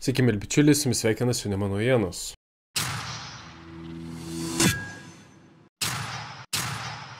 Sveiki, mėly bičiuliai, su jumis sveikinas Jaunimo naujienos.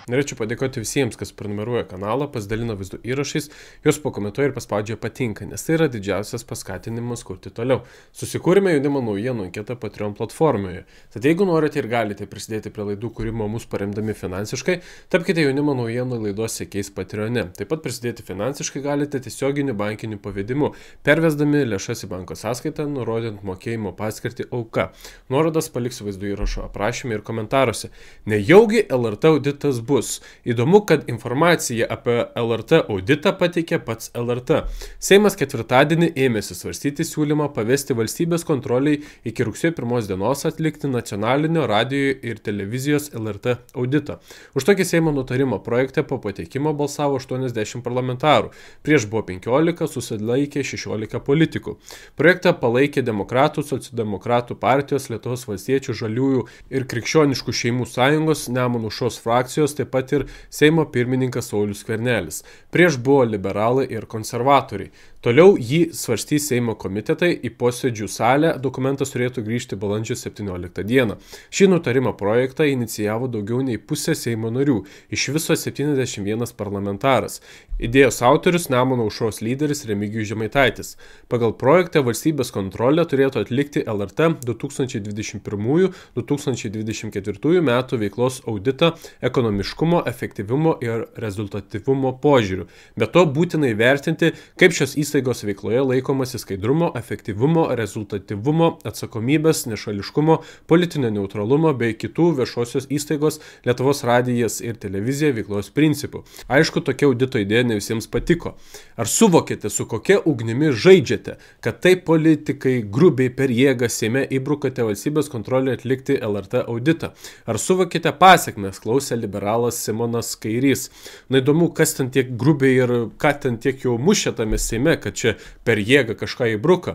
Norėčiau padėkoti visiems, kas prenumeruoja kanalą, pasidalina vaizdo įrašais, juos pakomentuoja ir paspaudžia patinka, nes tai yra didžiausias paskatinimas kurti toliau. Susikūrėme Jaunimo naujienų anketą Patreon platformoje. Tad jeigu norite ir galite prisidėti prie laidų kūrimo mus paremdami finansiškai, tapkite Jaunimo naujienų laidos sekėjais Patreone. Taip pat prisidėti finansiškai galite tiesioginiu bankiniu pavedimu, pervesdami lėšas į banko sąskaitą, nurodant mokėjimo paskirtį auka. Nuorodas paliksiu vaizdo įrašo aprašyme ir komentaruose. Nejaugi LRT auditas bus. Įdomu, kad informaciją apie LRT auditą pateikė pats LRT. Seimas ketvirtadienį ėmėsi svarstyti siūlymą pavesti valstybės kontroliai iki rugsėjo 1 dienos atlikti nacionalinio radijo ir televizijos LRT auditą. Už tokį Seimo nutarimo projektą po pateikimo balsavo 80 parlamentarų. Prieš buvo 15, susilaikė 16 politikų. Projektą palaikė Demokratų, Socialdemokratų partijos, Lietuvos valstiečių, Žaliųjų ir Krikščioniškų šeimų sąjungos, Nemuno aušros frakcijos, taip pat ir Seimo pirmininkas Saulius Skvernelis. Prieš buvo liberalai ir konservatoriai. Toliau jį svarstys Seimo komitetai, į posėdžių salę dokumentas turėtų grįžti balandžio 17 dieną. Šį nutarimo projektą inicijavo daugiau nei pusė Seimo narių, iš viso 71 parlamentaras. Idėjos autorius Nemuno aušros lyderis Remigijus Žemaitaitis. Pagal projektą valstybės kontrolė turėtų atlikti LRT 2021-2024 metų veiklos auditą ekonomiškumo, efektyvumo ir rezultatyvumo požiūrių. Be to būtina įvertinti, kaip šios įstaigos veikloje laikomasi skaidrumo, efektyvumo, rezultatyvumo, atsakomybės, nešališkumo, politinio neutralumo bei kitų viešosios įstaigos Lietuvos radijas ir televizija veiklos principų. Aišku, tokia audito idėja ne visiems patiko. Ar suvokėte, su kokia ugnimi žaidžiate, kad taip politikai grubiai per jėgą Seime įbrukate valstybės kontrolę atlikti LRT auditą? Ar suvokėte pasiekmes, klausė liberalas Simonas Kairys. Na įdomu, kas ten tiek grubiai ir ką ten tiek jau mušė tame Seime, kad čia per jėgą kažką įbruka.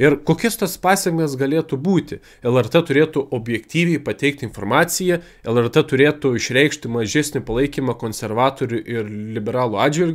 Ir kokias tas pasiekmes galėtų būti? LRT turėtų objektyviai pateikti informaciją, LRT turėtų išreikšti mažesnį palaikymą konservatorių ir liberalų atžvilgių.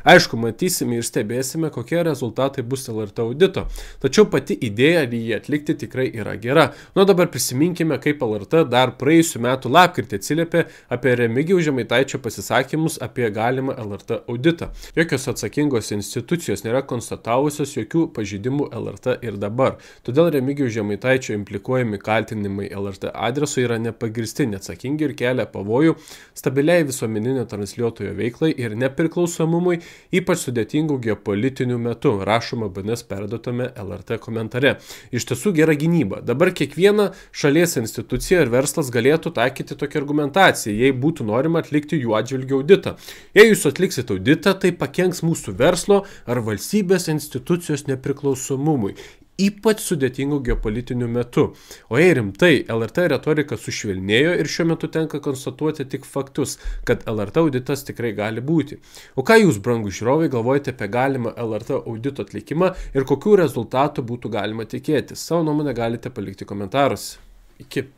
Aišku, matysime ir stebėsime, kokie rezultatai bus LRT audito. Tačiau pati idėja jį atlikti tikrai yra gera. Nu dabar prisiminkime, kaip LRT dar praėjusių metų lapkritį atsiliepė apie Remigijaus Žemaitaičio pasisakymus apie galimą LRT auditą. Jokios atsakingos institucijos nėra konstatavusios jokių pažeidimų LRT ir dabar. Todėl Remigijaus Žemaitaičio implikuojami kaltinimai LRT adresu yra nepagirsti, neatsakingi ir kelia pavojų stabiliai visuomeninio transliuotojo veiklai ir nepriklausomumui, ypač sudėtingų geopolitinių metų, rašoma BNS perduotame LRT komentare. Iš tiesų gera gynyba. Dabar kiekviena šalies institucija ir verslas galėtų taikyti tokią argumentaciją, jei būtų norima atlikti jų atžvilgių auditą. Jei jūs atliksite auditą, tai pakenks mūsų verslo ar valstybės institucijos nepriklausomumui, ypač sudėtingų geopolitinių metų. O jei rimtai, LRT retorika sušvelnėjo ir šiuo metu tenka konstatuoti tik faktus, kad LRT auditas tikrai gali būti. O ką jūs, brangūs žiūrovai, galvojate apie galimą LRT audito atlikimą ir kokių rezultatų būtų galima tikėtis? Savo nuomonę galite palikti komentaruose. Iki.